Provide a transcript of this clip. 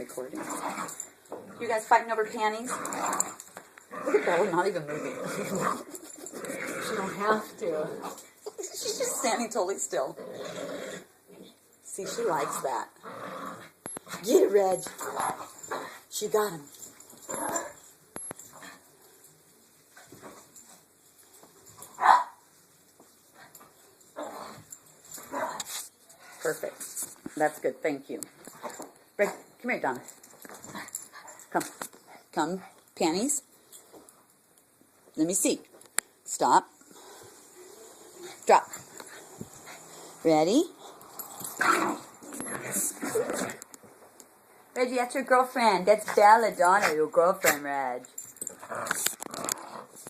recording. You guys fighting over panties? Look at Bella not even moving. She don't have to. She's just standing totally still. See, she likes that. Get it, Reg. She got him. Perfect. That's good. Thank you. Reg, come here, Donna. Come. Come. Panties. Let me see. Stop. Drop. Ready? Reggie, that's your girlfriend. That's Belladonna, your girlfriend, Reg.